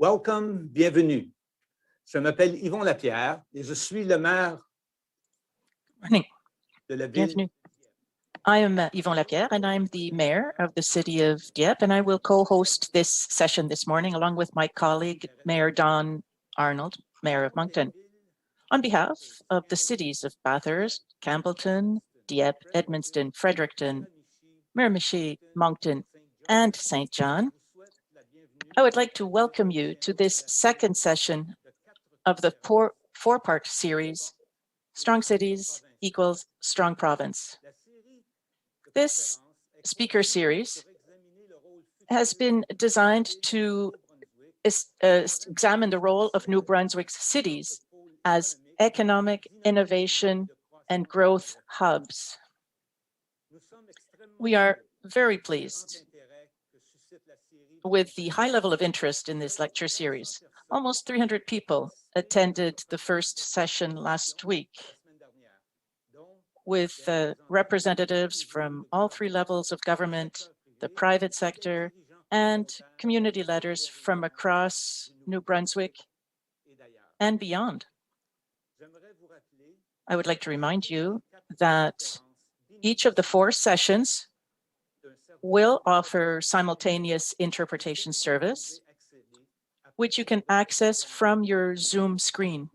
Welcome, bienvenue. Je m'appelle Yvon Lapierre et je suis le maire de la ville. Bienvenue. I am Yvon Lapierre, and I'm the mayor of the city of Dieppe, and I will co-host this session this morning along with my colleague, Mayor Don Arnold, Mayor of Moncton. On behalf of the cities of Bathurst, Campbellton, Dieppe, Edmundston, Fredericton, Miramichi, Moncton, and St. John, I would like to welcome you to this second session of the four-part series, Strong Cities Equals Strong Province. This speaker series has been designed to examine the role of New Brunswick's cities as economic innovation and growth hubs. We are very pleased with the high level of interest in this lecture series. Almost 300 people attended the first session last week, with representatives from all three levels of government, the private sector, and community leaders from across New Brunswick and beyond. I would like to remind you that each of the four sessions will offer simultaneous interpretation service, which you can access from your Zoom screen.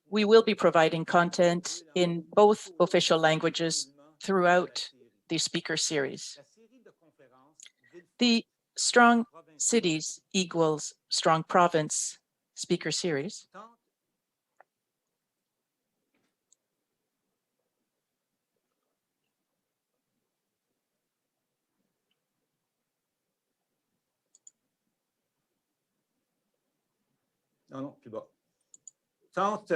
We will be providing content in both official languages throughout the speaker series. The Strong Cities Equals Strong Province speaker series tente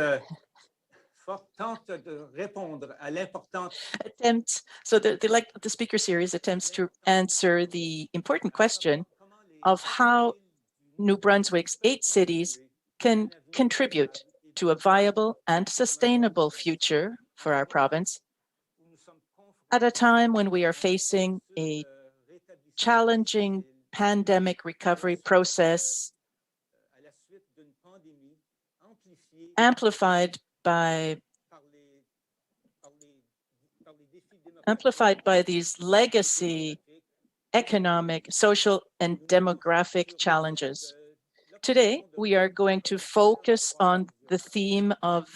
de répondre à l'importante. The speaker series attempts to answer the important question of how New Brunswick's 8 cities can contribute to a viable and sustainable future for our province at a time when we are facing a challenging pandemic recovery process amplified by these legacy economic, social, and demographic challenges. Today, we are going to focus on the theme of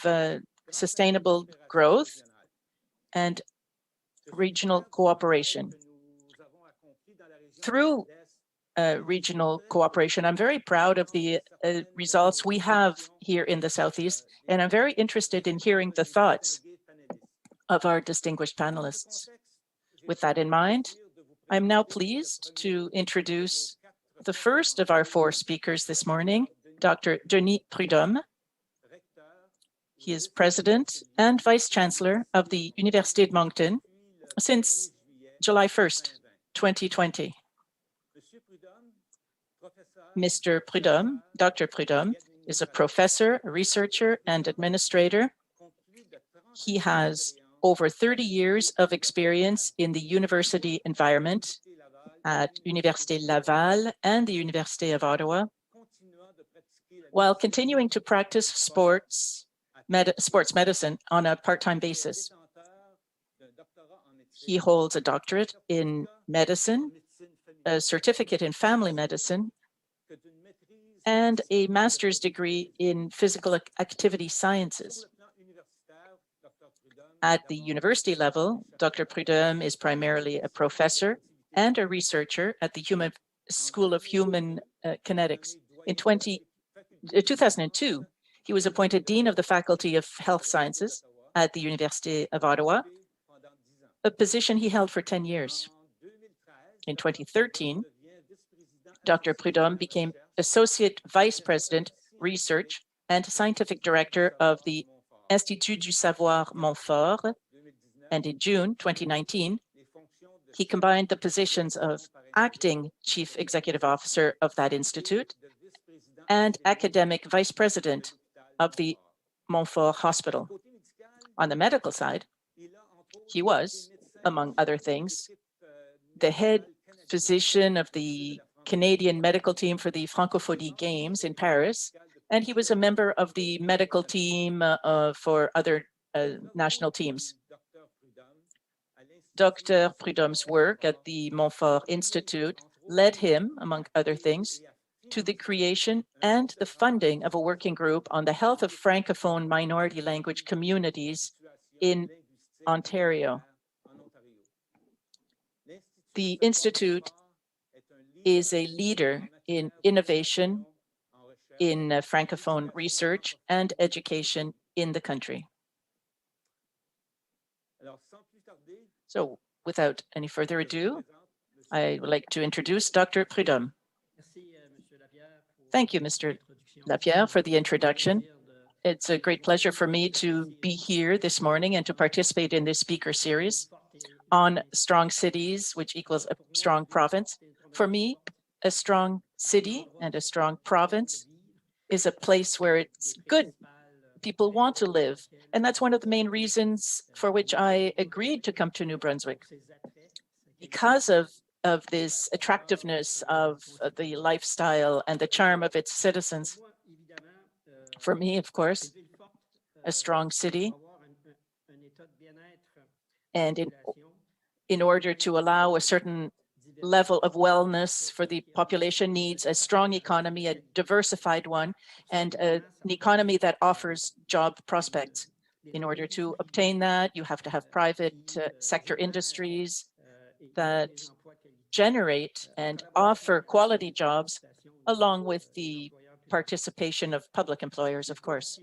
sustainable growth and regional cooperation. Through regional cooperation, I'm very proud of the results we have here in the Southeast, and I'm very interested in hearing the thoughts of our distinguished panelists. With that in mind, I'm now pleased to introduce the first of our 4 speakers this morning, Dr. Denis Prudhomme. He is President and Vice Chancellor of the Université de Moncton since July 1st, 2020. Mr. Prudhomme, Dr. Prudhomme, is a professor, a researcher, and administrator. He has over 30 years of experience in the university environment at Université Laval and the Université of Ottawa, while continuing to practice sports medicine on a part-time basis. He holds a doctorate in medicine, a certificate in family medicine, and a master's degree in physical activity sciences. At the university level, Dr. Prudhomme is primarily a professor and a researcher at the School of Human Kinetics. In 2002, he was appointed Dean of the Faculty of Health Sciences at the Université of Ottawa, a position he held for 10 years. In 2013, Dr. Prudhomme became Associate Vice President, Research and Scientific Director of the Institut du Savoir Montfort, and in June 2019, he combined the positions of Acting Chief Executive Officer of that institute and Academic Vice President of the Montfort Hospital. On the medical side, he was, among other things, the head physician of the Canadian medical team for the Francophonie Games in Paris, and he was a member of the medical team for other national teams. Dr. Prudhomme's work at the Montfort Institute led him, among other things, to the creation and the funding of a working group on the health of Francophone minority language communities in Ontario. The Institute is a leader in innovation in Francophone research and education in the country. So without any further ado, I would like to introduce Dr. Prudhomme. Thank you, Mr. Lapierre, for the introduction. It's a great pleasure for me to be here this morning and to participate in this speaker series on strong cities, which equals a strong province. For me, a strong city and a strong province is a place where it's good. People want to live. And that's one of the main reasons for which I agreed to come to New Brunswick. Because of this attractiveness of the lifestyle and the charm of its citizens. For me, of course, a strong city. And in order to allow a certain level of wellness for the population needs a strong economy, a diversified one, and an economy that offers job prospects. In order to obtain that, you have to have private sector industries that generate and offer quality jobs, along with the participation of public employers, of course.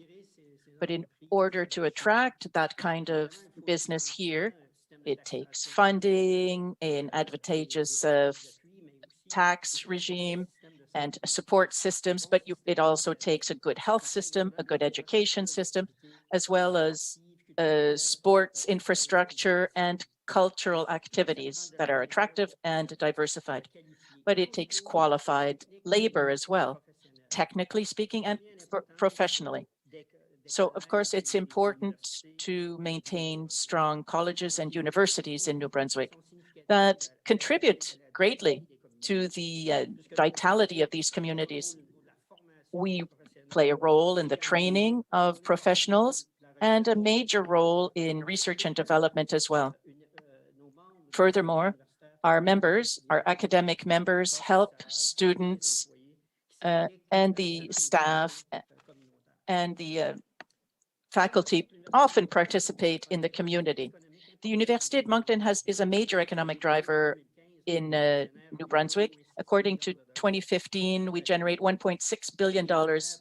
But in order to attract that kind of business here, it takes funding, an advantageous tax regime, and support systems, but it also takes a good health system, a good education system, as well as sports infrastructure and cultural activities that are attractive and diversified. But it takes qualified labor as well, technically speaking and professionally. So, of course, it's important to maintain strong colleges and universities in New Brunswick that contribute greatly to the vitality of these communities. We play a role in the training of professionals and a major role in research and development as well. Furthermore, our members, our academic members, help students and the staff and the faculty often participate in the community. The Université of Moncton is a major economic driver in New Brunswick. According to 2015, we generate $1.6 billion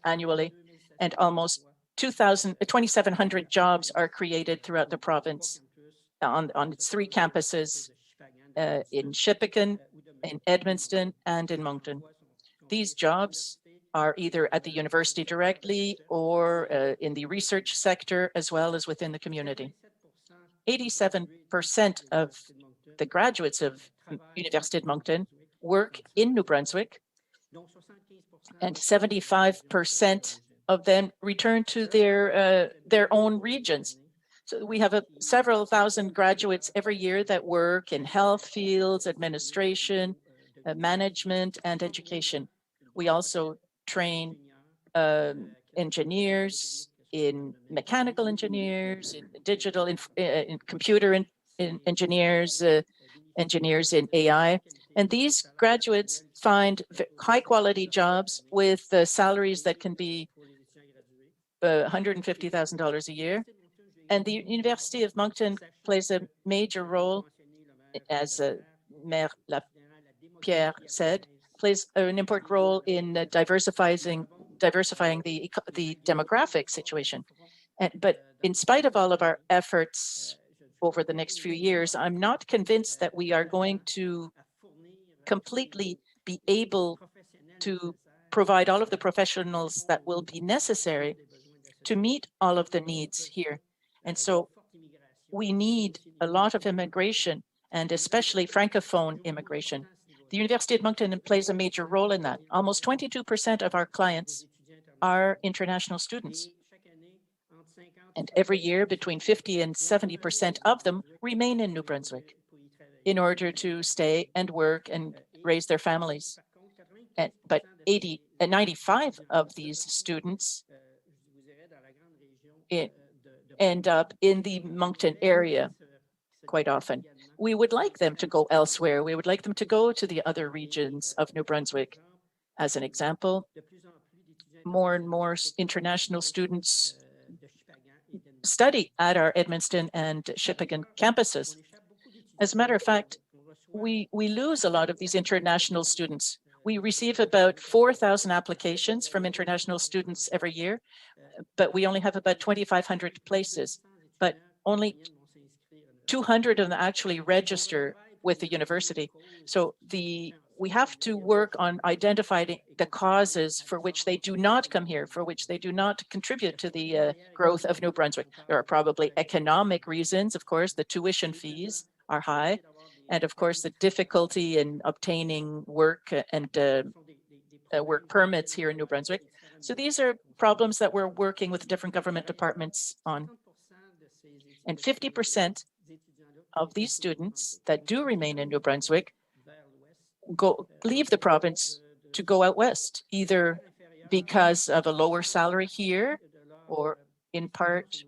annually, and almost 2,700 jobs are created throughout the province on its 3 campuses in Shippagan, in Edmundston, and in Moncton. These jobs are either at the university directly or in the research sector, as well as within the community. 87% of the graduates of Université of Moncton work in New Brunswick, and 75% of them return to their own regions. So we have several thousand graduates every year that work in health fields, administration, management, and education. We also train engineers, in mechanical engineers, in digital, in computer engineers, engineers in AI. And these graduates find high quality jobs with salaries that can be $150,000 a year. And the University of Moncton plays a major role, as Mayor Lapierre said, plays an important role in diversifying the demographic situation. But in spite of all of our efforts over the next few years, I'm not convinced that we are going to completely be able to provide all of the professionals that will be necessary to meet all of the needs here. And so we need a lot of immigration, and especially Francophone immigration. The University of Moncton plays a major role in that. Almost 22% of our clients are international students. And every year, between 50 and 70% of them remain in New Brunswick in order to stay and work and raise their families. but 95 of these students end up in the Moncton area quite often. We would like them to go elsewhere. We would like them to go to the other regions of New Brunswick. As an example, more and more international students study at our Edmundston and Shippagan campuses. As a matter of fact, we lose a lot of these international students. We receive about 4,000 applications from international students every year, but we only have about 2,500 places. But only 200 of them actually register with the university. So we have to work on identifying the causes for which they do not come here, for which they do not contribute to the growth of New Brunswick. There are probably economic reasons. Of course, the tuition fees are high. And of course, the difficulty in obtaining work and work permits here in New Brunswick. So these are problems that we're working with different government departments on. And 50% of these students that do remain in New Brunswick leave the province to go out west, either because of a lower salary here or in part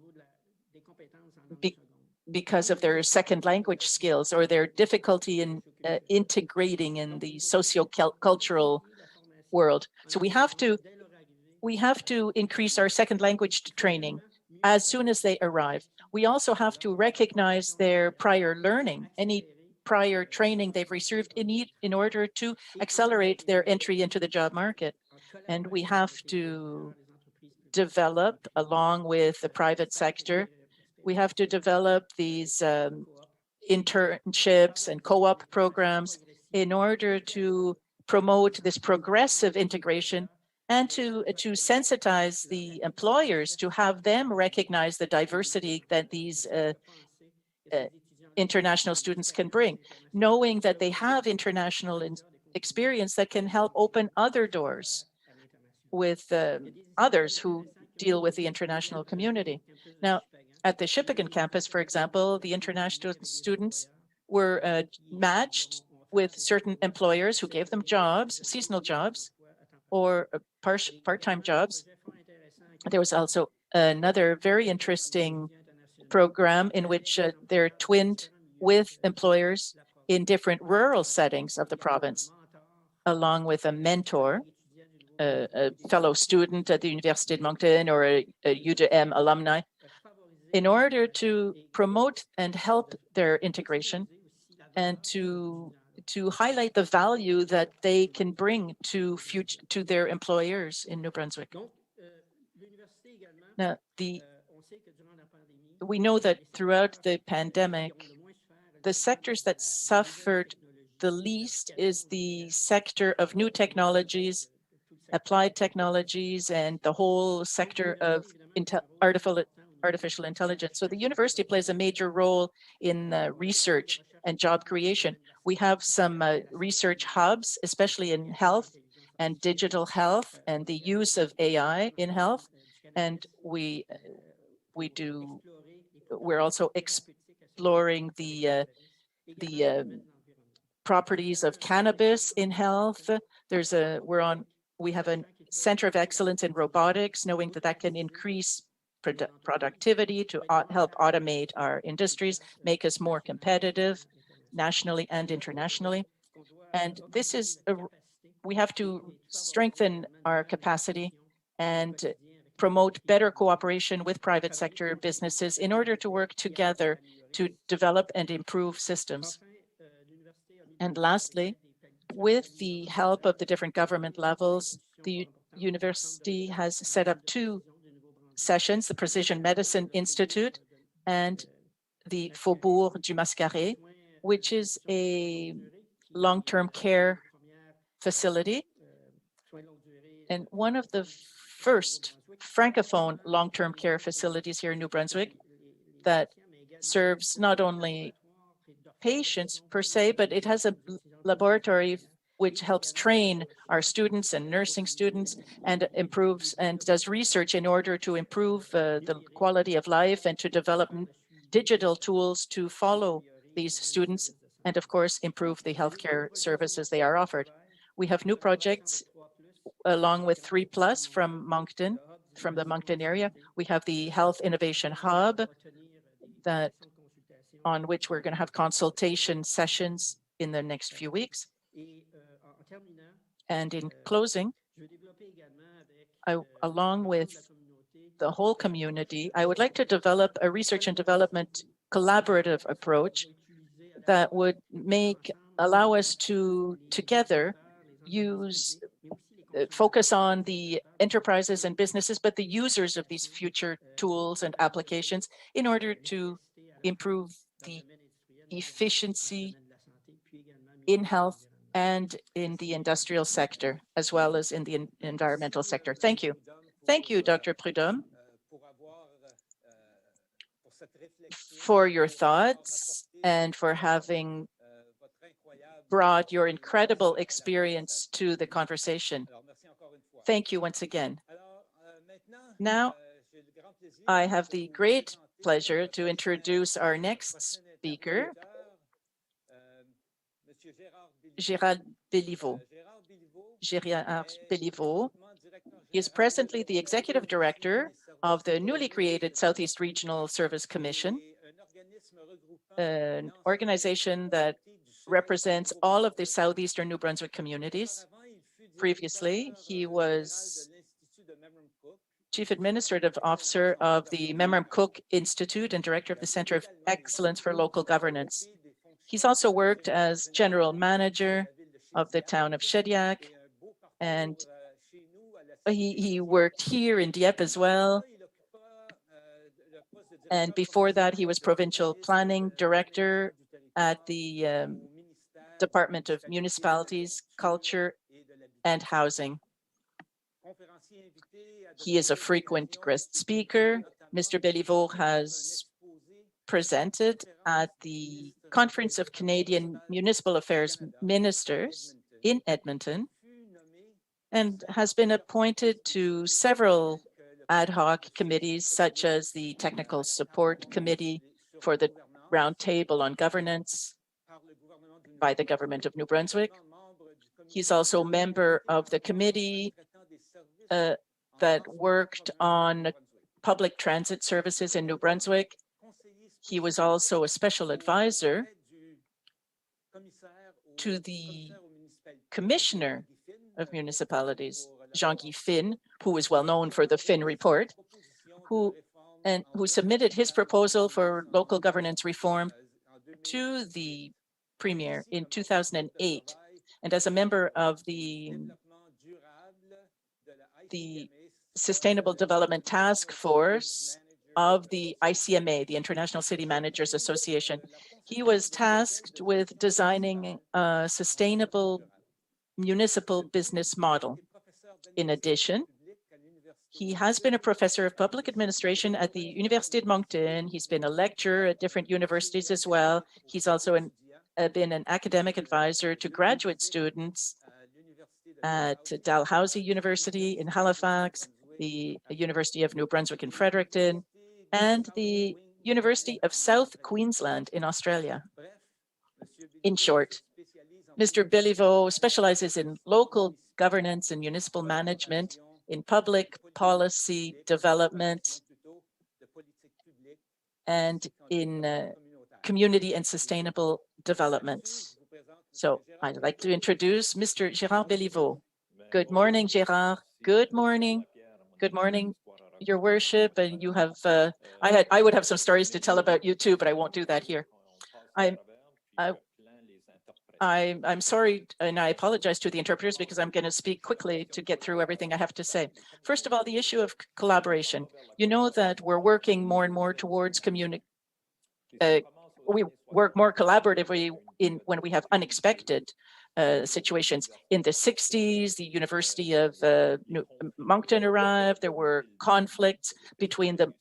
because of their second language skills or their difficulty in integrating in the socio-cultural world. So we have to increase our second language training as soon as they arrive. We also have to recognize their prior learning, any prior training they've received in order to accelerate their entry into the job market. And we have to develop, along with the private sector, we have to develop these internships and co-op programs in order to promote this progressive integration and to sensitize the employers to have them recognize the diversity that these international students can bring, knowing that they have international experience that can help open other doors with others who deal with the international community. Now, at the Shippagan campus, for example, the international students were matched with certain employers who gave them jobs, seasonal jobs, or part-time jobs. There was also another very interesting program in which they're twinned with employers in different rural settings of the province, along with a mentor, a fellow student at the University of Moncton or a UDM alumni, in order to promote and help their integration and to highlight the value that they can bring to their employers in New Brunswick. Now, we know that throughout the pandemic, the sectors that suffered the least is the sector of new technologies, applied technologies, and the whole sector of artificial intelligence. So the university plays a major role in research and job creation. We have some research hubs, especially in health and digital health and the use of AI in health. And we're also exploring the properties of cannabis in health. We have a center of excellence in robotics, knowing that that can increase productivity to help automate our industries, make us more competitive nationally and internationally. And this is, we have to strengthen our capacity and promote better cooperation with private sector businesses in order to work together to develop and improve systems. And lastly, with the help of the different government levels, the university has set up 2 sessions, the Precision Medicine Institute and the Faubourg du Mascaret, which is a long-term care facility and one of the first Francophone long-term care facilities here in New Brunswick that serves not only patients per se, but it has a laboratory which helps train our students and nursing students and improves and does research in order to improve the quality of life and to develop digital tools to follow these students and, of course, improve the healthcare services they are offered. We have new projects along with 3+ from Moncton, from the Moncton area. We have the Health Innovation Hub on which we're going to have consultation sessions in the next few weeks. And in closing, along with the whole community, I would like to develop a research and development collaborative approach that would allow us to together focus on the enterprises and businesses, but the users of these future tools and applications in order to improve the efficiency in health and in the industrial sector, as well as in the environmental sector. Thank you. Thank you, Dr. Prudhomme, for your thoughts and for having brought your incredible experience to the conversation. Thank you once again. Now, I have the great pleasure to introduce our next speaker, Gérard Béliveau. Gérard Béliveau is presently the Executive Director of the newly created Southeast Regional Service Commission, an organization that represents all of the southeastern New Brunswick communities. Previously, he was Chief Administrative Officer of the Memram-Cook Institute and Director of the Center of Excellence for Local Governance. He's also worked as General Manager of the town of Shediac, and he worked here in Dieppe as well. And before that, he was Provincial Planning Director at the Department of Municipalities, Culture and Housing. He is a frequent guest speaker. Mr. Béliveau has presented at the Conference of Canadian Municipal Affairs Ministers in Edmonton and has been appointed to several ad hoc committees, such as the Technical Support Committee for the Roundtable on Governance by the Government of New Brunswick. He's also a member of the committee that worked on public transit services in New Brunswick. He was also a special advisor to the Commissioner of Municipalities, Jean-Guy Finn, who is well known for the Finn Report, who submitted his proposal for local governance reform to the Premier in 2008. And as a member of the Sustainable Development Task Force of the ICMA, the International City Managers Association, he was tasked with designing a sustainable municipal business model. In addition, he has been a professor of public administration at the Université de Moncton. He's been a lecturer at different universities as well. He's also been an academic advisor to graduate students at Dalhousie University in Halifax, the University of New Brunswick in Fredericton, and the University of South Queensland in Australia. In short, Mr. Béliveau specializes in local governance and municipal management, in public policy development, and in community and sustainable development. So I'd like to introduce Mr. Gérard Béliveau. Good morning, Gérard. Good morning. Good morning, Your Worship. And you have, I would have some stories to tell about you too, but I won't do that here. I'm sorry, and I apologize to the interpreters because I'm going to speak quickly to get through everything I have to say. First of all, the issue of collaboration. You know that we're working more and more towards we work more collaboratively when we have unexpected situations. In the 60s, the University of Moncton arrived. There were conflicts between the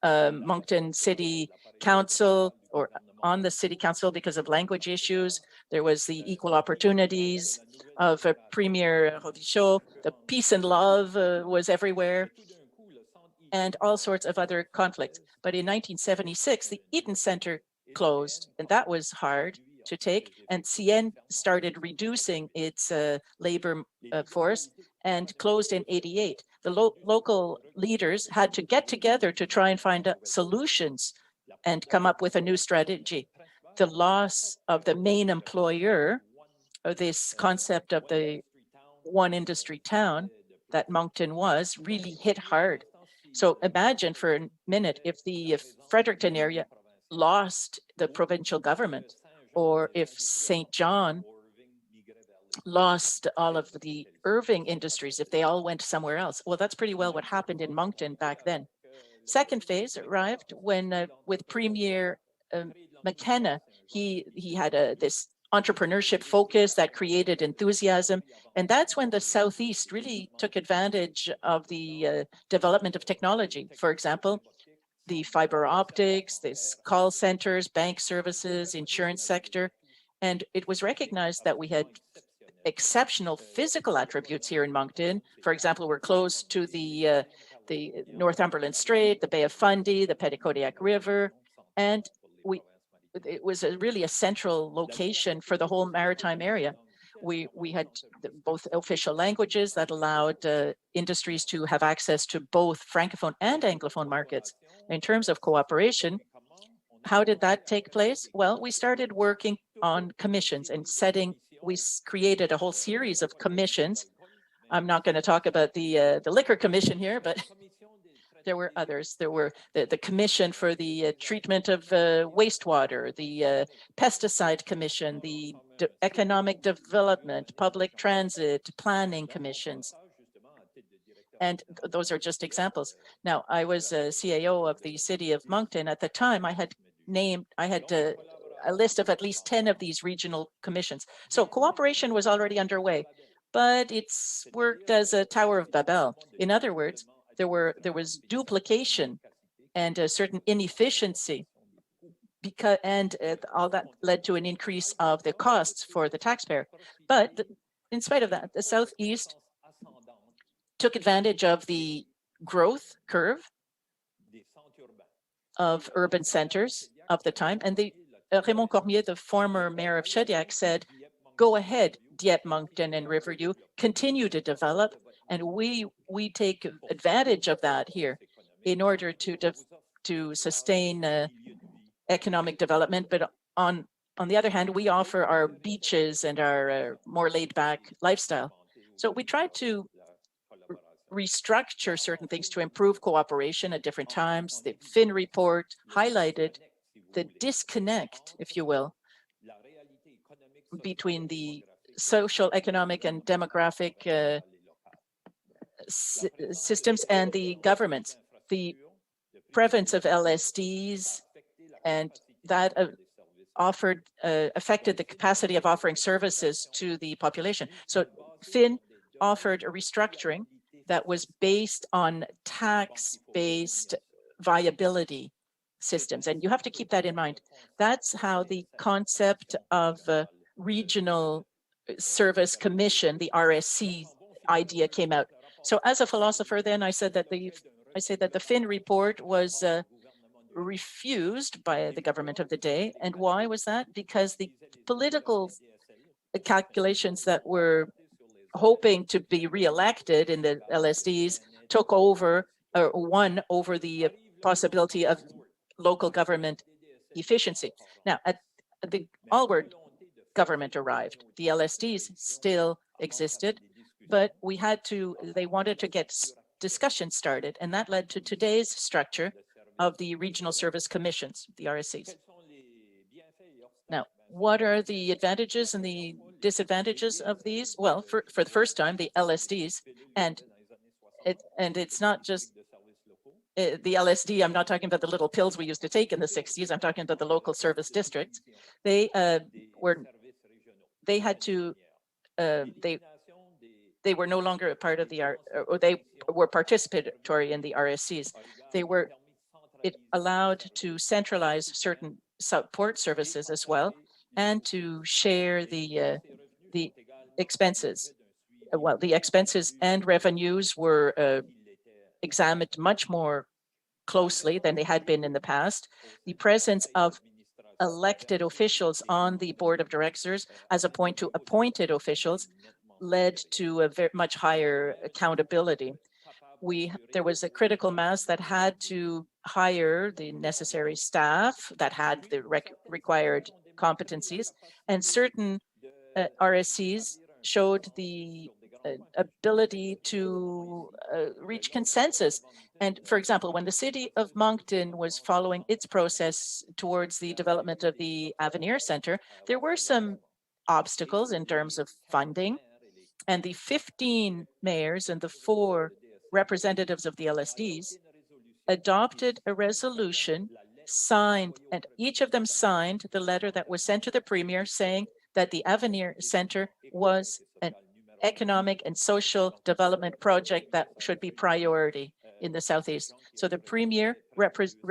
Moncton City Council or on the City Council because of language issues. There was the equal opportunities of Premier Robichaud. The peace and love was everywhere, and all sorts of other conflicts. But in 1976, the Eaton Centre closed, and that was hard. to take, and CN started reducing its labor force and closed in 88. The local leaders had to get together to try and find solutions and come up with a new strategy. The loss of the main employer, this concept of the one industry town that Moncton was, really hit hard. So imagine for a minute if the Fredericton area lost the provincial government, or if St. John lost all of the Irving industries, if they all went somewhere else. Well, that's pretty well what happened in Moncton back then. Second phase arrived when, with Premier McKenna, he had this entrepreneurship focus that created enthusiasm. And that's when the Southeast really took advantage of the development of technology. For example, the fiber optics, this call centers, bank services, insurance sector. And it was recognized that we had exceptional physical attributes here in Moncton. For example, we're close to the Northumberland Strait, the Bay of Fundy, the Petitcodiac River, and it was really a central location for the whole maritime area. We had both official languages that allowed industries to have access to both Francophone and Anglophone markets. In terms of cooperation, how did that take place? Well, we started working on commissions and we created a whole series of commissions. I'm not going to talk about the liquor commission here, but there were others. There were the commission for the treatment of wastewater, the pesticide commission, the economic development, public transit, planning commissions. And those are just examples. Now, I was a CAO of the city of Moncton. At the time, I had a list of at least 10 of these regional commissions. So cooperation was already underway, but it's worked as a Tower of Babel. In other words, there was duplication and a certain inefficiency, and all that led to an increase of the costs for the taxpayer. But in spite of that, the Southeast took advantage of the growth curve of urban centers of the time. And Raymond Cormier, the former mayor of Shediac, said, go ahead, Dieppe, Moncton, and Riverview, continue to develop. And we take advantage of that here in order to sustain economic development. But on the other hand, we offer our beaches and our more laid-back lifestyle. So we tried to restructure certain things to improve cooperation at different times. The Finn report highlighted the disconnect, if you will, between the social, economic, and demographic systems and the governments. The prevalence of LSDs, and that affected the capacity of offering services to the population. So Finn offered a restructuring that was based on tax-based viability systems. And you have to keep that in mind. That's how the concept of regional service commission, the RSC idea, came out. So as a philosopher, then I said that the Finn report was refused by the government of the day. And why was that? Because the political calculations that were hoping to be reelected in the LSDs took over, or won over the possibility of local government efficiency. Now, at the Allward government arrived. The LSDs still existed, but they wanted to get discussion started, and that led to today's structure of the regional service commissions, the RSCs. Now, what are the advantages and the disadvantages of these? Well, for the first time, the LSDs, and it's not just the LSD, I'm not talking about the little pills we used to take in the 60s, I'm talking about the local service districts. They were no longer a part of the or they were participatory in the RSCs. It allowed to centralize certain support services as well, and to share the expenses. Well, the expenses and revenues were examined much more closely than they had been in the past. The presence of elected officials on the board of directors as opposed to appointed officials led to a very much higher accountability. There was a critical mass that had to hire the necessary staff that had the required competencies, and certain RSCs showed the ability to reach consensus. And for example, when the city of Moncton was following its process towards the development of the Avenir Center, there were some obstacles in terms of funding, and the 15 mayors and the 4 representatives of the LSDs adopted a resolution signed, and each of them signed the letter that was sent to the premier saying that the Avenir Center was an economic and social development project that should be priority in the Southeast. So the premier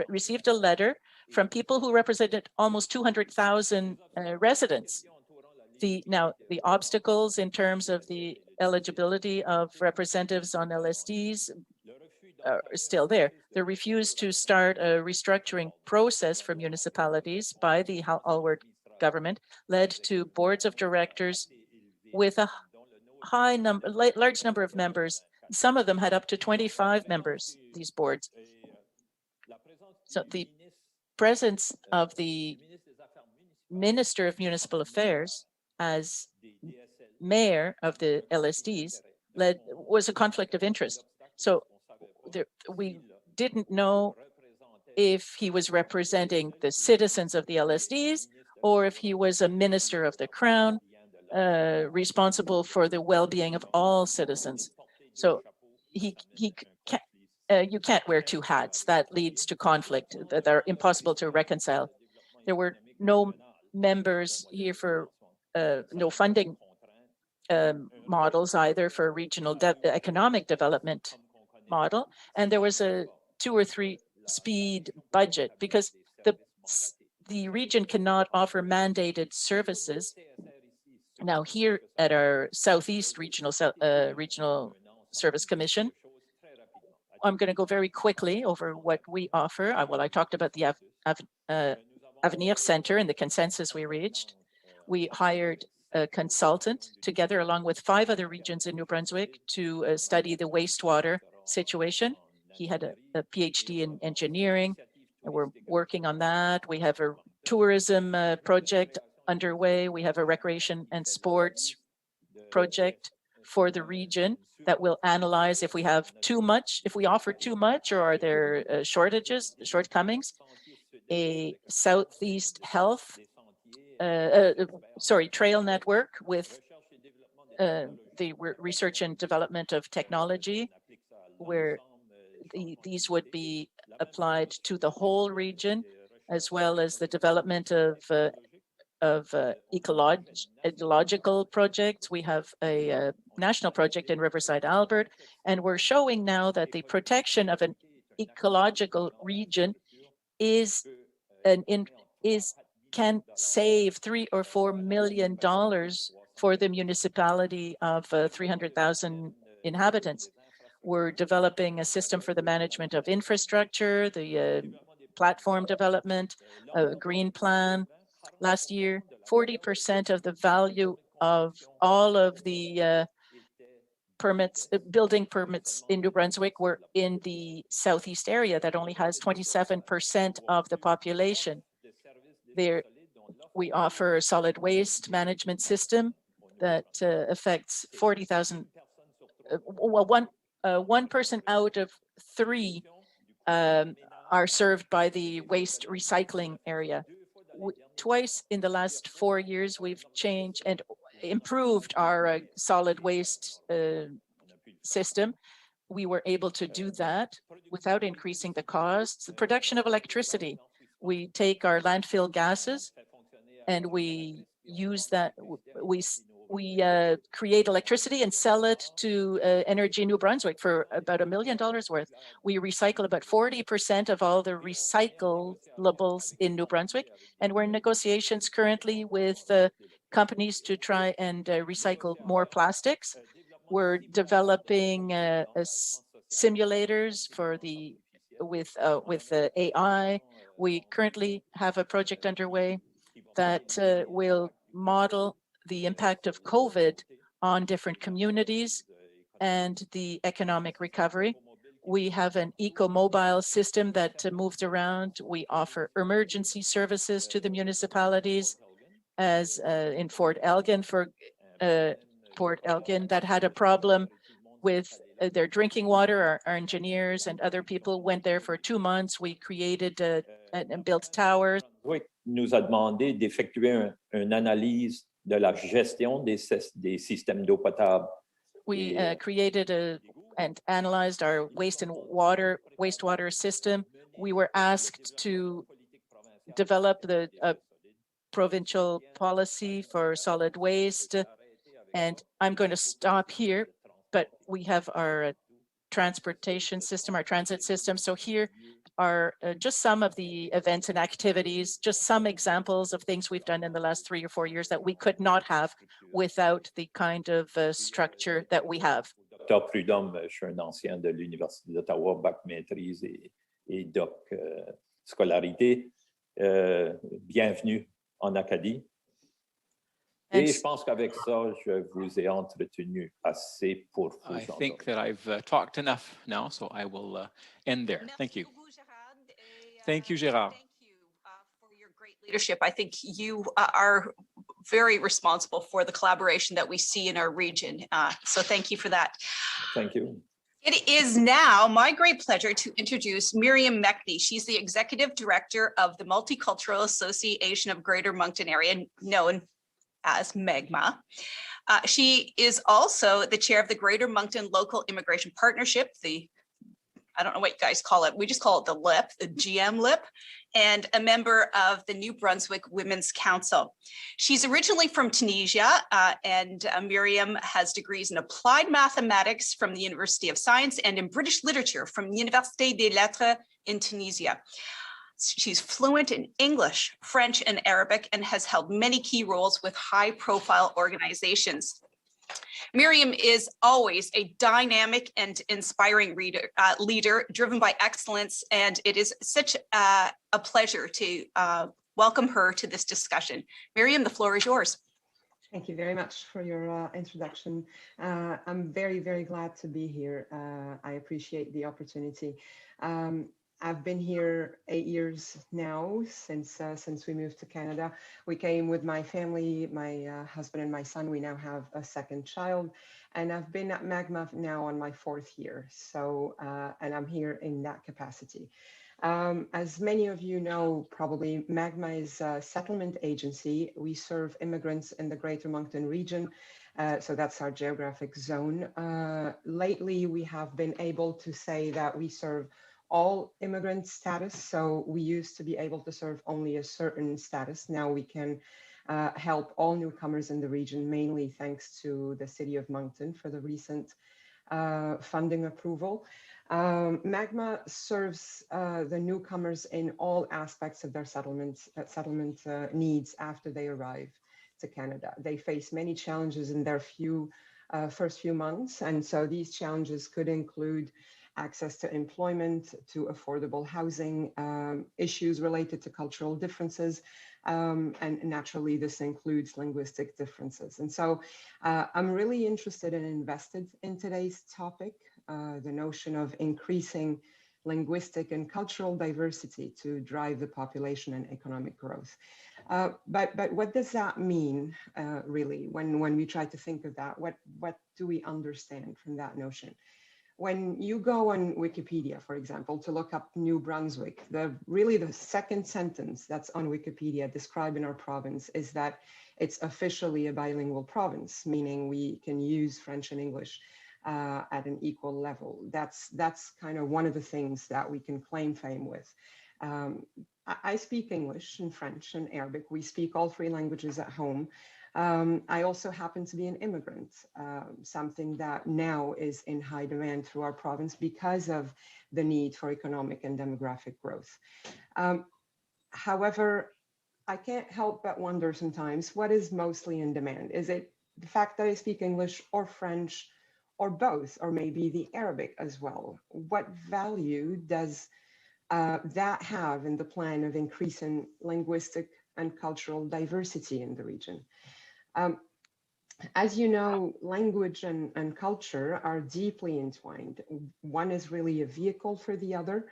received a letter from people who represented almost 200,000 residents. The obstacles in terms of the eligibility of representatives on LSDs are still there. The refuse to start a restructuring process for municipalities by the Alward government led to boards of directors with a large number of members. Some of them had up to 25 members, these boards. So the presence of the Minister of Municipal Affairs as mayor of the LSDs was a conflict of interest. So we didn't know if he was representing the citizens of the LSDs or if he was a minister of the Crown responsible for the well-being of all citizens. So you can't wear 2 hats. That leads to conflict that are impossible to reconcile. There were no members here for no funding models either for regional economic development model, and there was a 2 or 3 speed budget because the region cannot offer mandated services. Now here at our Southeast Regional Service Commission, I'm going to go very quickly over what we offer. I talked about the Avenir Center and the consensus we reached. We hired a consultant together along with 5 other regions in New Brunswick to study the wastewater situation. He had a PhD in engineering, and we're working on that. We have a tourism project underway. We have a recreation and sports project for the region that will analyze if we have too much, if we offer too much, or are there shortcomings. A Southeast Health, trail network with the research and development of technology, where these would be applied to the whole region, as well as the development of ecological projects. We have a national project in Riverside, Albert, and we're showing now that the protection of an ecological region can save $3 or $4 million for the municipality of 300,000 inhabitants. We're developing a system for the management of infrastructure, the platform development, a green plan. Last year, 40% of the value of all of the building permits in New Brunswick were in the Southeast area that only has 27% of the population. There, we offer a solid waste management system that affects 40,000. One person out of 3 are served by the waste recycling area. Twice in the last 4 years, we've changed and improved our solid waste system. We were able to do that without increasing the costs. The production of electricity, we take our landfill gases and we use that. We create electricity and sell it to Energy New Brunswick for about $1 million worth. We recycle about 40% of all the recyclables in New Brunswick, and we're in negotiations currently with companies to try and recycle more plastics. We're developing simulators for the with AI. We currently have a project underway that will model the impact of COVID on different communities and the economic recovery. We have an eco-mobile system that moves around. We offer emergency services to the municipalities, as in Fort Elgin, that had a problem with their drinking water. Our engineers and other people went there for 2 months. We created and built towers. Brunswick nous a demandé d'effectuer une analyse de la gestion des systèmes d'eau potable. We created and analyzed our wastewater system. We were asked to develop the provincial policy for solid waste. And I'm going to stop here, but we have our transportation system, our transit system. So here are just some of the events and activities, just some examples of things we've done in the last 3 or 4 years that we could not have without the kind of structure that we have. Dr. Prudhomme, je suis un ancien de l'Université d'Ottawa, bac maîtrise et doc scolarité. Bienvenue en Acadie. Et je pense qu'avec ça, je vous ai entretenu assez pour vous. I think that I've talked enough now, so I will end there. Thank you. Thank you, Gérard. Thank you for your great leadership. I think you are very responsible for the collaboration that we see in our region. So thank you for that. Thank you. It is now my great pleasure to introduce Miriam Mekni. She's the Executive Director of the Multicultural Association of Greater Moncton Area, known as MAGMA. She is also the chair of the Greater Moncton Local Immigration Partnership, I don't know what you guys call it. We just call it the LIP, the GM LIP, and a member of the New Brunswick Women's Council. She's originally from Tunisia, and Miriam has degrees in applied mathematics from the University of Science and in British literature from Université des Lettres in Tunisia. She's fluent in English, French, and Arabic, and has held many key roles with high-profile organizations. Miriam is always a dynamic and inspiring leader driven by excellence, and it is such a pleasure to welcome her to this discussion. Miriam, the floor is yours. Thank you very much for your introduction. I'm very, very glad to be here. I appreciate the opportunity. I've been here 8 years now since we moved to Canada. We came with my family, my husband and my son. We now have a second child, and I've been at MAGMA now on my 4th year. So, and I'm here in that capacity. As many of you know, probably MAGMA is a settlement agency. We serve immigrants in the Greater Moncton region. So that's our geographic zone. Lately, we have been able to say that we serve all immigrant status. So we used to be able to serve only a certain status. Now we can help all newcomers in the region, mainly thanks to the City of Moncton for the recent funding approval. MAGMA serves the newcomers in all aspects of their settlement needs after they arrive to Canada. They face many challenges in their first few months. And so these challenges could include access to employment, to affordable housing, issues related to cultural differences, and naturally this includes linguistic differences. And so I'm really interested and invested in today's topic, the notion of increasing linguistic and cultural diversity to drive the population and economic growth. But what does that mean, really, when we try to think of that? What do we understand from that notion? When you go on Wikipedia, for example, to look up New Brunswick, really the second sentence that's on Wikipedia describing our province is that it's officially a bilingual province, meaning we can use French and English at an equal level. That's kind of one of the things that we can claim fame with. I speak English and French and Arabic. We speak all 3 languages at home. I also happen to be an immigrant, something that now is in high demand through our province because of the need for economic and demographic growth. However, I can't help but wonder sometimes, what is mostly in demand? Is it the fact that I speak English or French or both, or maybe the Arabic as well? What value does that have in the plan of increasing linguistic and cultural diversity in the region. As you know, language and culture are deeply entwined. One is really a vehicle for the other.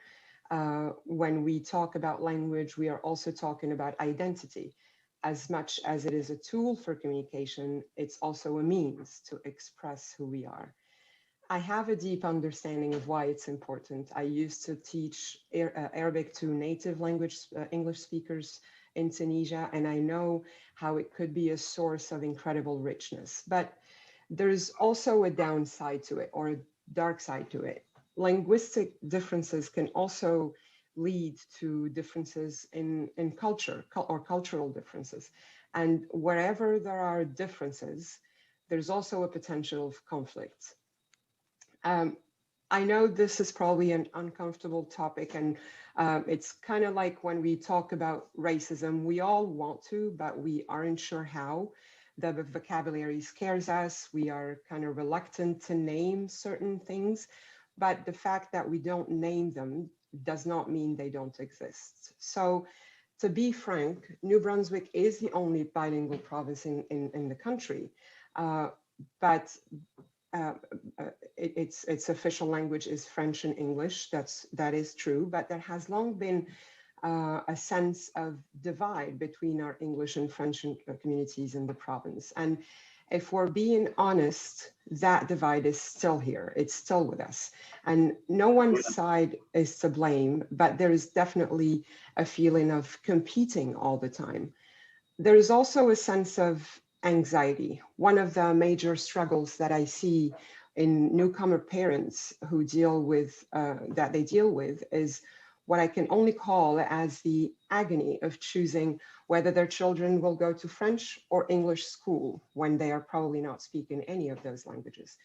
When we talk about language, we are also talking about identity. As much as it is a tool for communication, it's also a means to express who we are. I have a deep understanding of why it's important. I used to teach Arabic to native language English speakers in Tunisia, and I know how it could be a source of incredible richness. But there's also a downside to it, or a dark side to it. Linguistic differences can also lead to differences in culture or cultural differences. And wherever there are differences, there's also a potential of conflict. I know this is probably an uncomfortable topic, and it's kind of like when we talk about racism, we all want to, but we aren't sure how. The vocabulary scares us. We are kind of reluctant to name certain things, but the fact that we don't name them does not mean they don't exist. So to be frank, New Brunswick is the only bilingual province in the country, but its official language is French and English. That is true, but there has long been a sense of divide between our English and French communities in the province. And if we're being honest, that divide is still here. It's still with us. And no one side is to blame, but there is definitely a feeling of competing all the time. There is also a sense of anxiety. One of the major struggles that I see in newcomer parents who deal with, that they deal with is what I can only call as the agony of choosing whether their children will go to French or English school when they are probably not speaking any of those languages.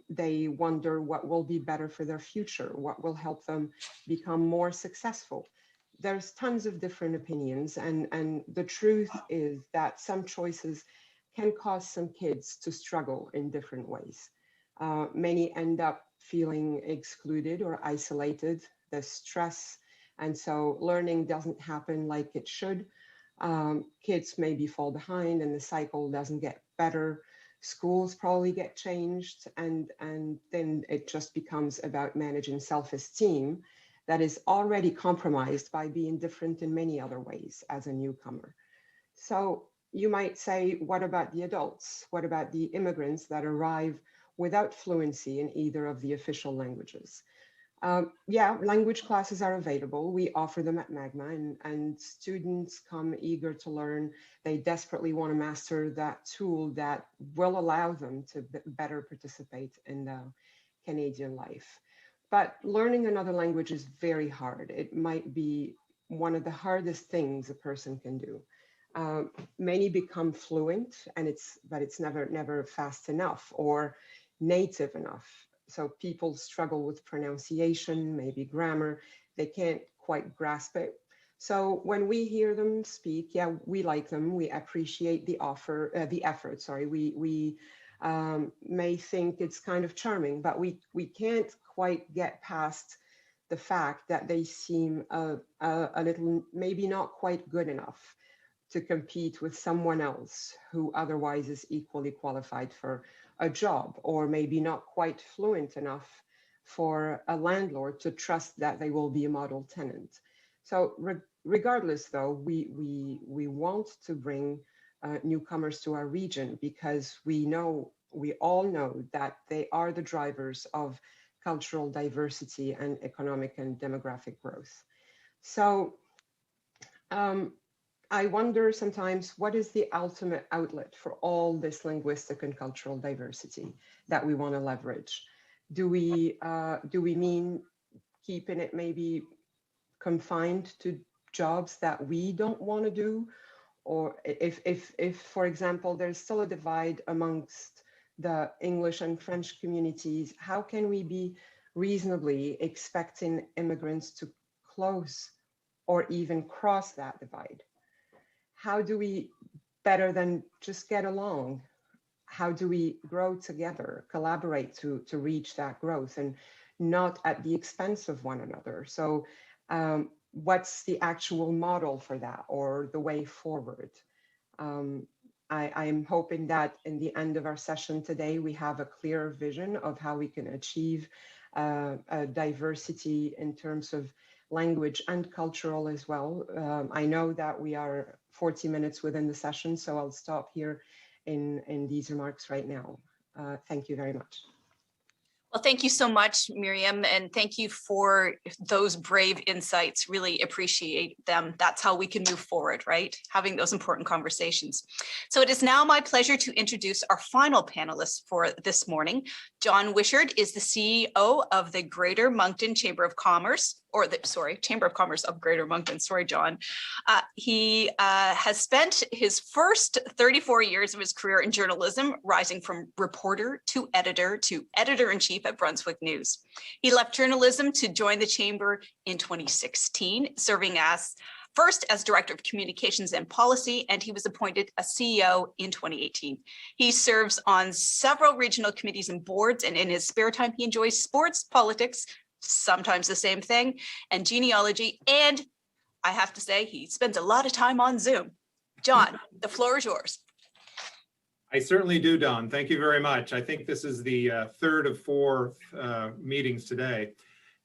They wonder what will be better for their future, what will help them become more successful. There's tons of different opinions, and the truth is that some choices can cause some kids to struggle in different ways. Many end up feeling excluded or isolated, the stress, and so learning doesn't happen like it should. Kids maybe fall behind and the cycle doesn't get better. Schools probably get changed, and then it just becomes about managing self-esteem that is already compromised by being different in many other ways as a newcomer. So you might say, what about the adults? What about the immigrants that arrive without fluency in either of the official languages? Yeah, language classes are available. We offer them at Magma, and students come eager to learn. They desperately want to master that tool that will allow them to better participate in the Canadian life. But learning another language is very hard. It might be one of the hardest things a person can do. Many become fluent, but it's never fast enough or native enough. So people struggle with pronunciation, maybe grammar. They can't quite grasp it. So when we hear them speak, yeah, we like them. We appreciate the effort. Sorry, we may think it's kind of charming, but we can't quite get past the fact that they seem a little, maybe not quite good enough to compete with someone else who otherwise is equally qualified for a job, or maybe not quite fluent enough for a landlord to trust that they will be a model tenant. So regardless though, we want to bring newcomers to our region because we all know that they are the drivers of cultural diversity and economic and demographic growth. So I wonder sometimes, what is the ultimate outlet for all this linguistic and cultural diversity that we want to leverage? Do we mean keeping it maybe confined to jobs that we don't want to do? Or if, for example, there's still a divide amongst the English and French communities, how can we be reasonably expecting immigrants to close or even cross that divide? How do we, better than just get along, how do we grow together, collaborate to reach that growth and not at the expense of one another? So what's the actual model for that or the way forward? I'm hoping that in the end of our session today, we have a clear vision of how we can achieve a diversity in terms of language and cultural as well. I know that we are 40 minutes within the session, so I'll stop here in these remarks right now. Thank you very much. Well, thank you so much, Miriam, and thank you for those brave insights. Really appreciate them. That's how we can move forward, right? Having those important conversations. So it is now my pleasure to introduce our final panelist for this morning. John Wishart is the CEO of the Greater Moncton Chamber of Commerce, Chamber of Commerce of Greater Moncton. Sorry, John. He has spent his first 34 years of his career in journalism, rising from reporter to editor-in-chief at Brunswick News. He left journalism to join the Chamber in 2016, serving first as Director of Communications and Policy, and he was appointed a CEO in 2018. He serves on several regional committees and boards, and in his spare time, he enjoys sports, politics, sometimes the same thing, and genealogy, and I have to say, he spends a lot of time on Zoom. John, the floor is yours. I certainly do, Dawn. Thank you very much. I think this is the third of four meetings today.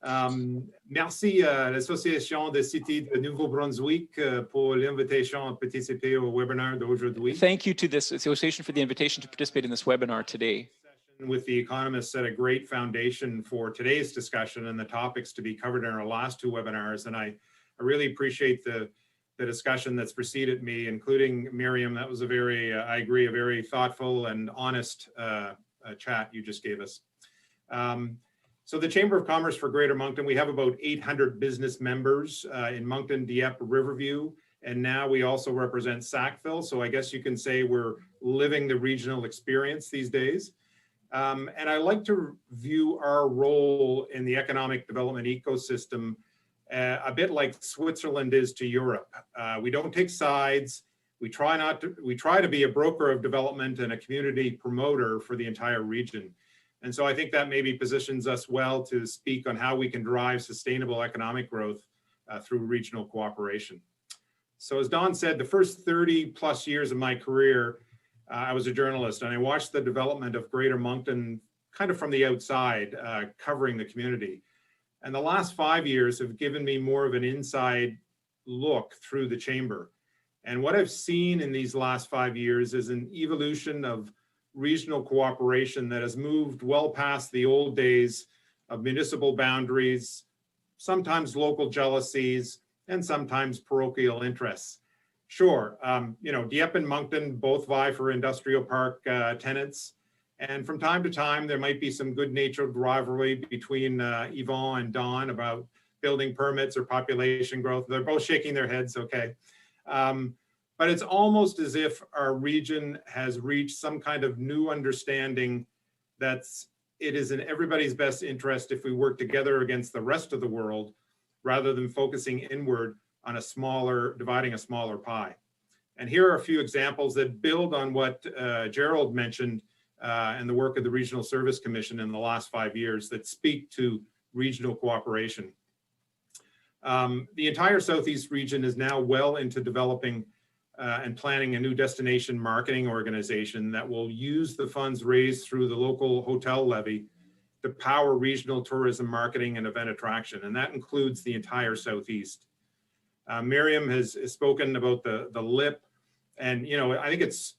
Merci à l'Association des cités de Nouveau-Brunswick pour l'invitation à participer au webinaire d'aujourd'hui. Thank you to this association for the invitation to participate in this webinar today. With the economists set a great foundation for today's discussion and the topics to be covered in our last two webinars. And I really appreciate the discussion that's preceded me, including Miriam. That was a very, I agree, a very thoughtful and honest chat you just gave us. So the Chamber of Commerce for Greater Moncton, we have about 800 business members in Moncton, Dieppe, Riverview, and now we also represent Sackville. So I guess you can say we're living the regional experience these days. And I like to view our role in the economic development ecosystem a bit like Switzerland is to Europe. We don't take sides. We try to be a broker of development and a community promoter for the entire region. And so I think that maybe positions us well to speak on how we can drive sustainable economic growth through regional cooperation. So as Dawn said, the first 30 plus years of my career, I was a journalist, and I watched the development of Greater Moncton kind of from the outside, covering the community. And the last 5 years have given me more of an inside look through the chamber. And what I've seen in these last 5 years is an evolution of regional cooperation that has moved well past the old days of municipal boundaries, sometimes local jealousies, and sometimes parochial interests. Sure, Dieppe and Moncton both vie for industrial park tenants. And from time to time, there might be some good-natured rivalry between Yvon and Dawn about building permits or population growth. They're both shaking their heads, okay. But it's almost as if our region has reached some kind of new understanding that it is in everybody's best interest if we work together against the rest of the world, rather than focusing inward on dividing a smaller pie. And here are a few examples that build on what Gerald mentioned and the work of the Regional Service Commission in the last 5 years that speak to regional cooperation. The entire Southeast region is now well into developing and planning a new destination marketing organization that will use the funds raised through the local hotel levy to power regional tourism marketing and event attraction. And that includes the entire Southeast. Miriam has spoken about the LIP, and I think it's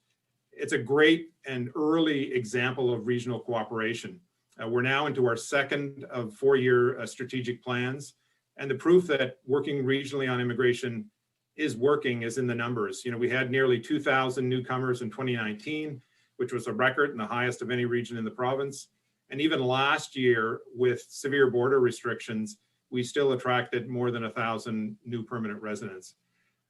a great and early example of regional cooperation. We're now into our second of 4-year strategic plans, and the proof that working regionally on immigration is working is in the numbers. We had nearly 2,000 newcomers in 2019, which was a record and the highest of any region in the province. And even last year, with severe border restrictions, we still attracted more than 1,000 new permanent residents.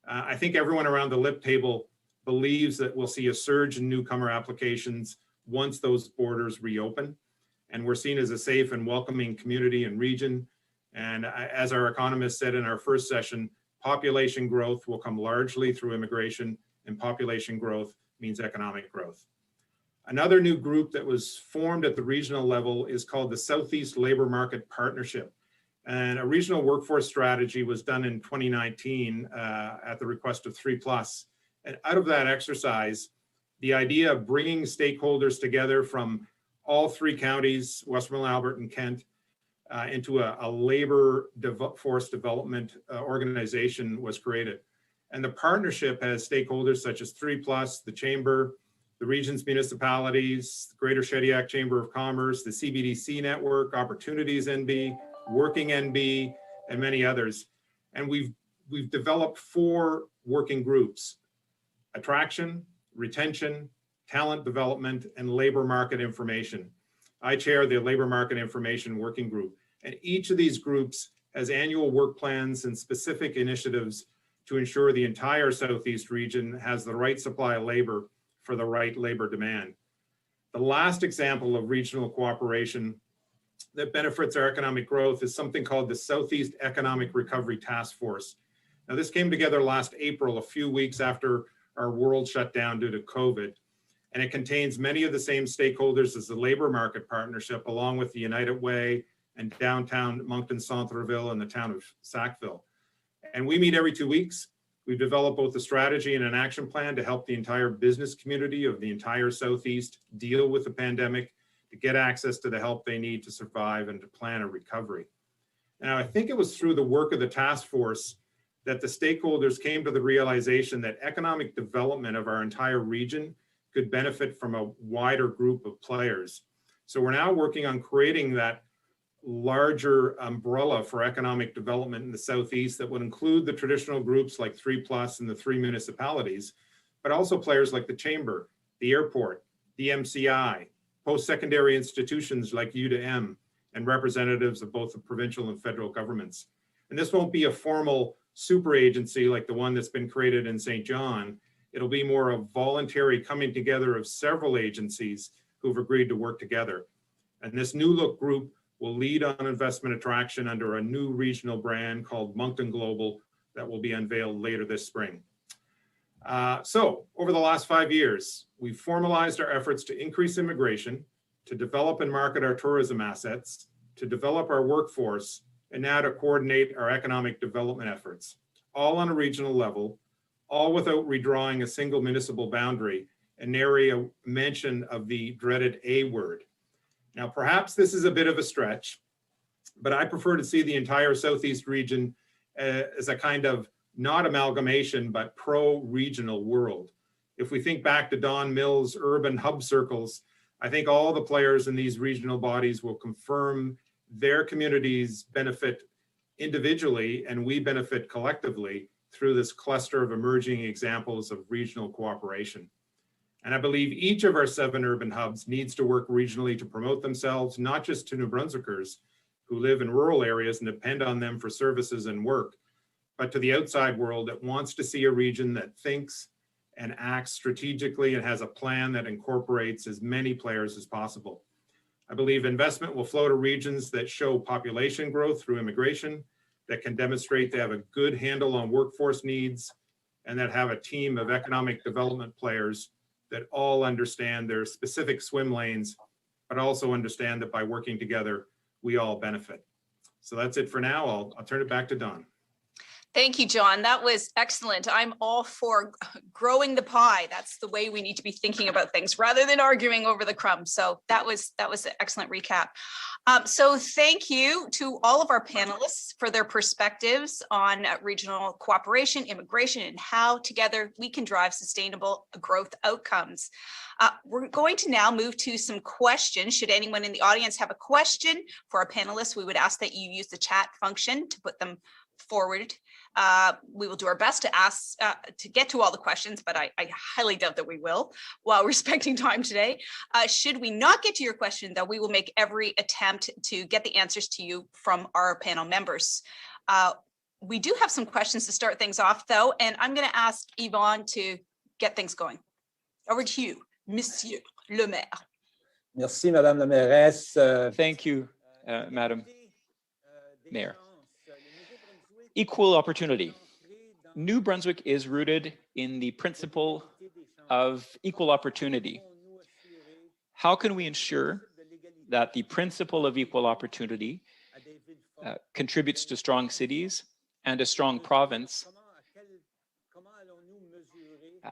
I think everyone around the LIP table believes that we'll see a surge in newcomer applications once those borders reopen. And we're seen as a safe and welcoming community and region. And as our economist said in our first session, population growth will come largely through immigration, and population growth means economic growth. Another new group that was formed at the regional level is called the Southeast Labor Market Partnership. And a regional workforce strategy was done in 2019 at the request of 3Plus. And out of that exercise, the idea of bringing stakeholders together from all three counties, Westmoreland, Albert, and Kent, into a labor force development organization was created. And the partnership has stakeholders such as 3Plus, the Chamber, the region's municipalities, the Greater Shediac Chamber of Commerce, the CBDC Network, Opportunities NB, Working NB, and many others. And we've developed 4 working groups: attraction, retention, talent development, and labor market information. I chair the Labor Market Information Working Group, and each of these groups has annual work plans and specific initiatives to ensure the entire Southeast region has the right supply of labor for the right labor demand. The last example of regional cooperation that benefits our economic growth is something called the Southeast Economic Recovery Task Force. Now, this came together last April, a few weeks after our world shut down due to COVID. And it contains many of the same stakeholders as the Labor Market Partnership, along with the United Way and downtown Moncton Centreville and the town of Sackville. And we meet every 2 weeks. We've developed both a strategy and an action plan to help the entire business community of the entire Southeast deal with the pandemic, to get access to the help they need to survive and to plan a recovery. Now, I think it was through the work of the task force that the stakeholders came to the realization that economic development of our entire region could benefit from a wider group of players. So we're now working on creating that larger umbrella for economic development in the Southeast that would include the traditional groups like 3Plus and the 3 municipalities, but also players like the Chamber, the airport, the MCI, post-secondary institutions like U2M, and representatives of both the provincial and federal governments. And this won't be a formal super agency like the one that's been created in St. John. It'll be more a voluntary coming together of several agencies who've agreed to work together. And this new look group will lead on investment attraction under a new regional brand called Moncton Global that will be unveiled later this spring. So over the last 5 years, we've formalized our efforts to increase immigration, to develop and market our tourism assets, to develop our workforce, and now to coordinate our economic development efforts, all on a regional level, all without redrawing a single municipal boundary and nary a mention of the dreaded A word. Now, perhaps this is a bit of a stretch, but I prefer to see the entire Southeast region as a kind of not amalgamation, but pro-regional world. If we think back to Don Mills' urban hub circles, I think all the players in these regional bodies will confirm their communities benefit individually and we benefit collectively through this cluster of emerging examples of regional cooperation. And I believe each of our 7 urban hubs needs to work regionally to promote themselves, not just to New Brunswickers who live in rural areas and depend on them for services and work, but to the outside world that wants to see a region that thinks and acts strategically and has a plan that incorporates as many players as possible. I believe investment will flow to regions that show population growth through immigration, that can demonstrate they have a good handle on workforce needs, and that have a team of economic development players that all understand their specific swim lanes, but also understand that by working together, we all benefit. So that's it for now. I'll turn it back to Don. Thank you, John. That was excellent. I'm all for growing the pie. That's the way we need to be thinking about things rather than arguing over the crumbs. So that was an excellent recap. So thank you to all of our panelists for their perspectives on regional cooperation, immigration, and how together we can drive sustainable growth outcomes. We're going to now move to some questions. Should anyone in the audience have a question for our panelists, we would ask that you use the chat function to put them forward. We will do our best to ask to get to all the questions, but I highly doubt that we will while respecting time today. Should we not get to your question, though, we will make every attempt to get the answers to you from our panel members. We do have some questions to start things off, though, and I'm going to ask Yvonne to get things going. Over to you, Monsieur le Maire. Merci, Madame la Mairesse. Thank you, Madam Mayor. Equal opportunity. New Brunswick is rooted in the principle of equal opportunity. How can we ensure that the principle of equal opportunity contributes to strong cities and a strong province,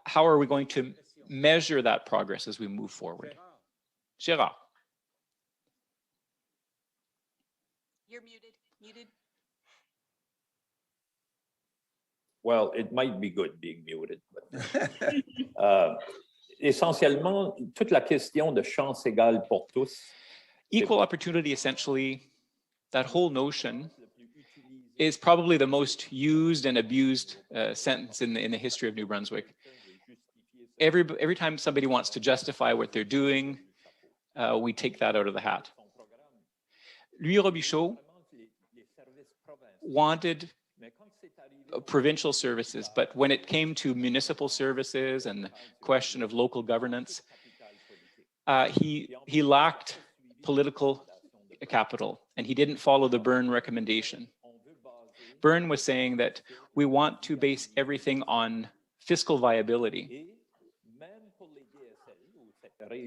how are we going to measure that progress as we move forward? Gérard. You're muted. Well, it might be good being muted. But, essentiellement, toute la question de chance égale pour tous. Equal opportunity, essentially, that whole notion is probably the most used and abused sentence in the history of New Brunswick. Every time somebody wants to justify what they're doing, we take that out of the hat. Louis Robichaud wanted provincial services, but when it came to municipal services and the question of local governance, he lacked political capital, and he didn't follow the Byrne recommendation. Byrne was saying that we want to base everything on fiscal viability.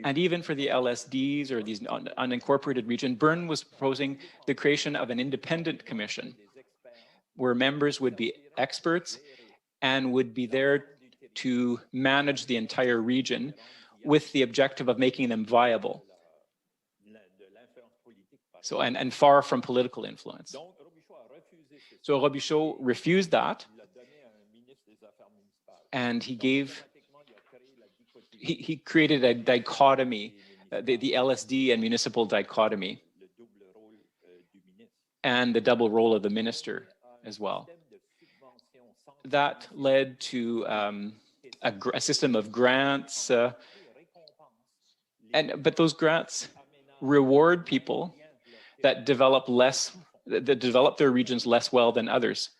And even for the LSDs or these unincorporated region, Byrne was proposing the creation of an independent commission where members would be experts and would be there to manage the entire region with the objective of making them viable. So, and far from political influence. So Robichaud refused that, and he created a dichotomy, the LSD and municipal dichotomy, and the double role of the minister as well. That led to a system of grants, but those grants reward people that develop their regions less well than others.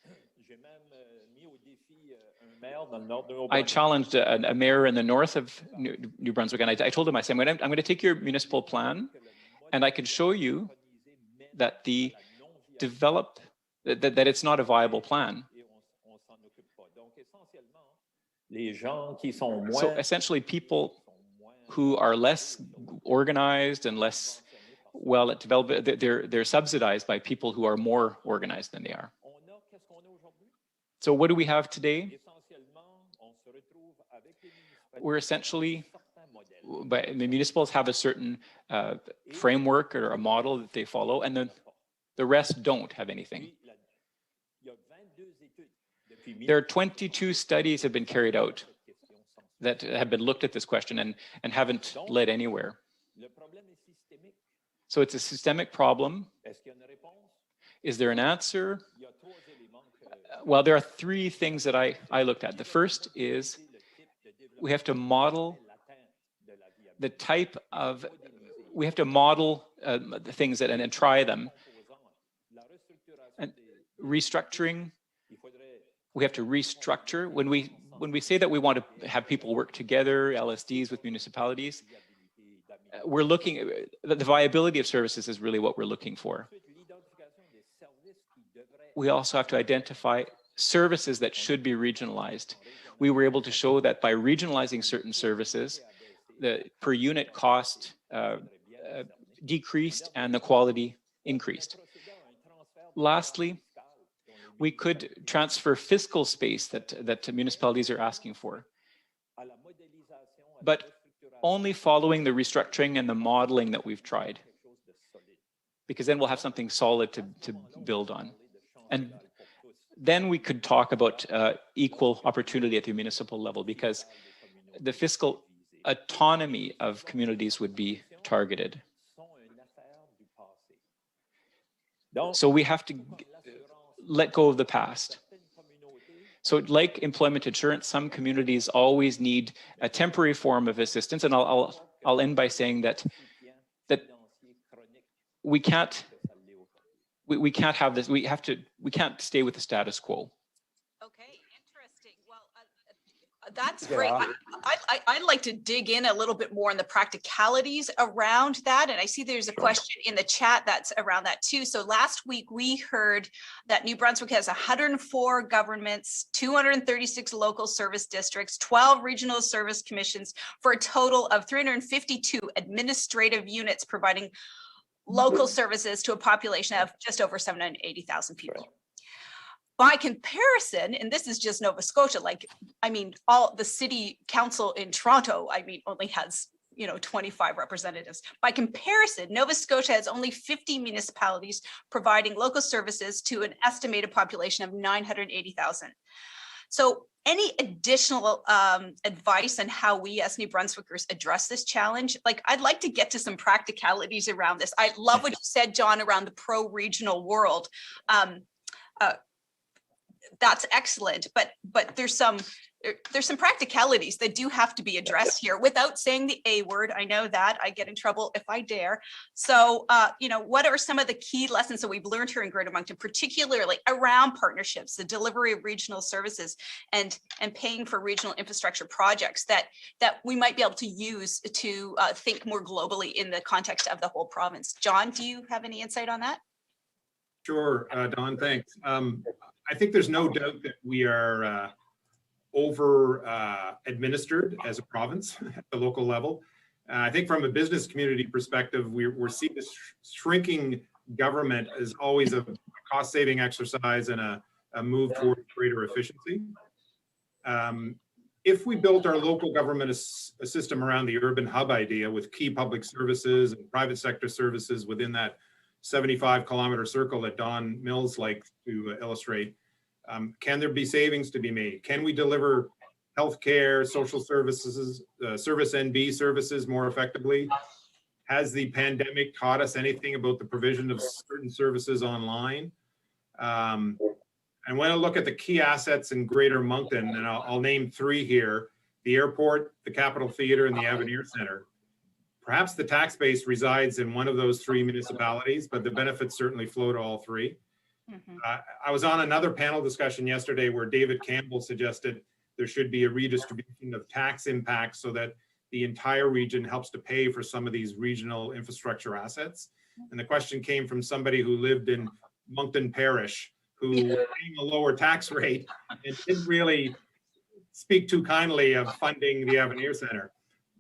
I challenged a mayor in the north of New Brunswick, and I told him, I said, I'm going to take your municipal plan, and I can show you that that it's not a viable plan. So essentially, people who are less organized and less well at development, they're subsidized by people who are more organized than they are. So what do we have today? We're essentially, the municipals have a certain framework or a model that they follow, and then the rest don't have anything. There are 22 studies have been carried out that have been looked at this question and haven't led anywhere. So it's a systemic problem. Is there an answer? Well, there are three things that I looked at. The first is we have to model the type of, we have to model the things and try them. And restructuring, we have to restructure. When we say that we want to have people work together, LSDs with municipalities, we're looking at the viability of services is really what we're looking for. We also have to identify services that should be regionalized. We were able to show that by regionalizing certain services, the per unit cost decreased and the quality increased. Lastly, we could transfer fiscal space that municipalities are asking for, but only following the restructuring and the modeling that we've tried, because then we'll have something solid to build on. And then we could talk about equal opportunity at the municipal level, because the fiscal autonomy of communities would be targeted. So we have to let go of the past. So like employment insurance, some communities always need a temporary form of assistance. And I'll end by saying that we can't have this. We can't stay with the status quo. Okay, interesting. Well, that's great. I'd like to dig in a little bit more on the practicalities around that. And I see there's a question in the chat that's around that too. So last week we heard that New Brunswick has 104 governments, 236 local service districts, 12 regional service commissions, for a total of 352 administrative units providing local services to a population of just over 780,000 people. By comparison, and this is just Nova Scotia, all the city council in Toronto, only has 25 representatives. By comparison, Nova Scotia has only 50 municipalities providing local services to an estimated population of 980,000. So any additional advice on how we as New Brunswickers address this challenge? I'd like to get to some practicalities around this. I love what you said, John, around the pro-regional world. That's excellent, but there's some practicalities that do have to be addressed here without saying the A word. I know that I get in trouble if I dare. So, what are some of the key lessons that we've learned here in Greater Moncton, particularly around partnerships, the delivery of regional services, and paying for regional infrastructure projects that we might be able to use to think more globally in the context of the whole province? John, do you have any insight on that? Sure, Dawn, thanks. I think there's no doubt that we are over administered as a province at the local level. I think from a business community perspective, we're seeing this shrinking government as always a cost-saving exercise and a move toward greater efficiency. If we built our local government a system around the urban hub idea with key public services and private sector services within that 75-kilometer circle that Don Mills likes to illustrate, can there be savings to be made? Can we deliver healthcare, social services, service NB services more effectively? Has the pandemic taught us anything about the provision of certain services online? And when I look at the key assets in Greater Moncton, and I'll name three here: the airport, the Capitol Theatre, and the Avenir Centre. Perhaps the tax base resides in one of those three municipalities, but the benefits certainly flow to all three. Mm-hmm. I was on another panel discussion yesterday where David Campbell suggested there should be a redistribution of tax impacts so that the entire region helps to pay for some of these regional infrastructure assets. And the question came from somebody who lived in Moncton Parish, who was paying a lower tax rate and didn't really speak too kindly of funding the Avenir Centre.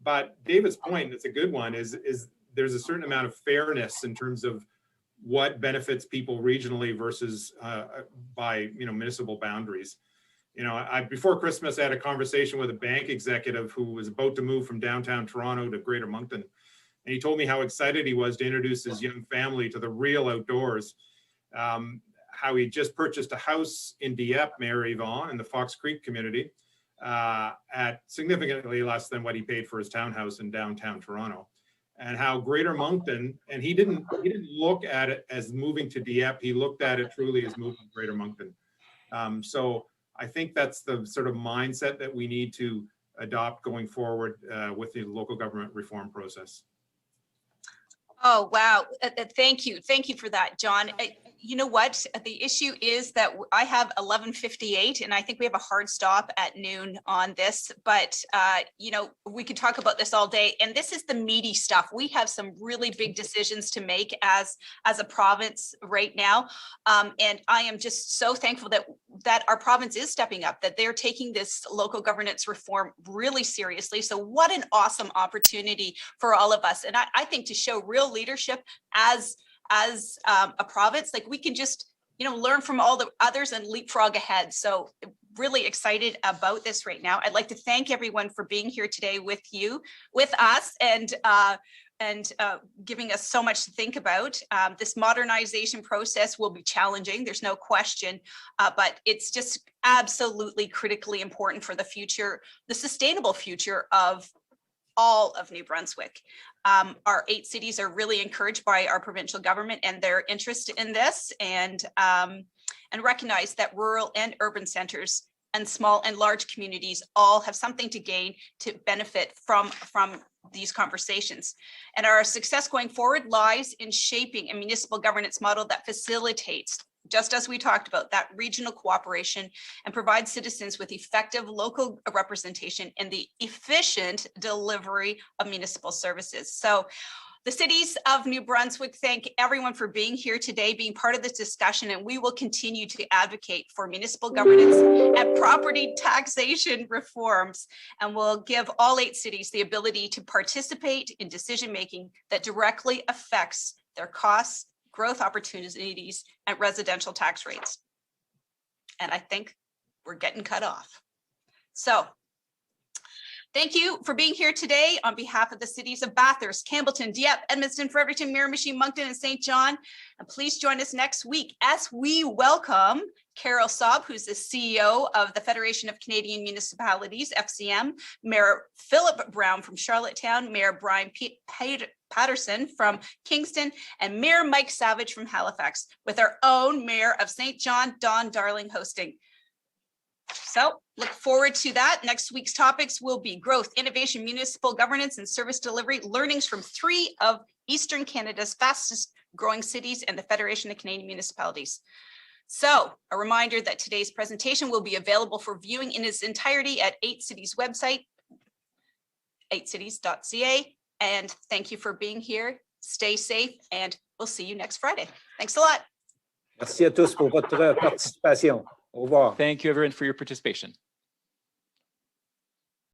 But David's point, it's a good one, is there's a certain amount of fairness in terms of what benefits people regionally versus by municipal boundaries. Before Christmas, I had a conversation with a bank executive who was about to move from downtown Toronto to Greater Moncton. And he told me how excited he was to introduce his young family to the real outdoors. How he just purchased a house in Dieppe, Mayor Yvonne, in the Fox Creek community, at significantly less than what he paid for his townhouse in downtown Toronto. And how Greater Moncton, and he didn't look at it as moving to Dieppe, he looked at it truly as moving to Greater Moncton. So I think that's the sort of mindset that we need to adopt going forward with the local government reform process. Oh, wow. Thank you. Thank you for that, John. You know what? The issue is that I have 11:58 and I think we have a hard stop at noon on this, but we could talk about this all day, and this is the meaty stuff. We have some really big decisions to make as a province right now. And I am just so thankful that our province is stepping up, that they're taking this local governance reform really seriously. So what an awesome opportunity for all of us. And I think to show real leadership as a province, we can just learn from all the others and leapfrog ahead. So really excited about this right now. I'd like to thank everyone for being here today with us, and giving us so much to think about. This modernization process will be challenging, there's no question, but it's just absolutely critically important for the future, the sustainable future of all of New Brunswick. Our 8 cities are really encouraged by our provincial government and their interest in this, and recognize that rural and urban centers and small and large communities all have something to gain, to benefit from these conversations. And our success going forward lies in shaping a municipal governance model that facilitates, just as we talked about, that regional cooperation and provides citizens with effective local representation in the efficient delivery of municipal services. So the cities of New Brunswick thank everyone for being here today, being part of this discussion, and we will continue to advocate for municipal governance and property taxation reforms, and we'll give all 8 cities the ability to participate in decision-making that directly affects their costs, growth opportunities, and residential tax rates. And I think we're getting cut off. So thank you for being here today on behalf of the cities of Bathurst, Campbellton, Dieppe, Edmundston, Fredericton, Miramichi, Moncton, and St. John. And please join us next week as we welcome Carol Saab, who's the CEO of the Federation of Canadian Municipalities, FCM, Mayor Philip Brown from Charlottetown, Mayor Brian Patterson from Kingston, and Mayor Mike Savage from Halifax, with our own Mayor of St. John, Don Darling, hosting. So look forward to that. Next week's topics will be growth, innovation, municipal governance, and service delivery, learnings from 3 of Eastern Canada's fastest growing cities and the Federation of Canadian Municipalities. So a reminder that today's presentation will be available for viewing in its entirety at 8Cities website, 8cities.ca. And thank you for being here. Stay safe, and we'll see you next Friday. Thanks a lot. Merci à tous pour votre participation. Au revoir. Thank you, everyone, for your participation.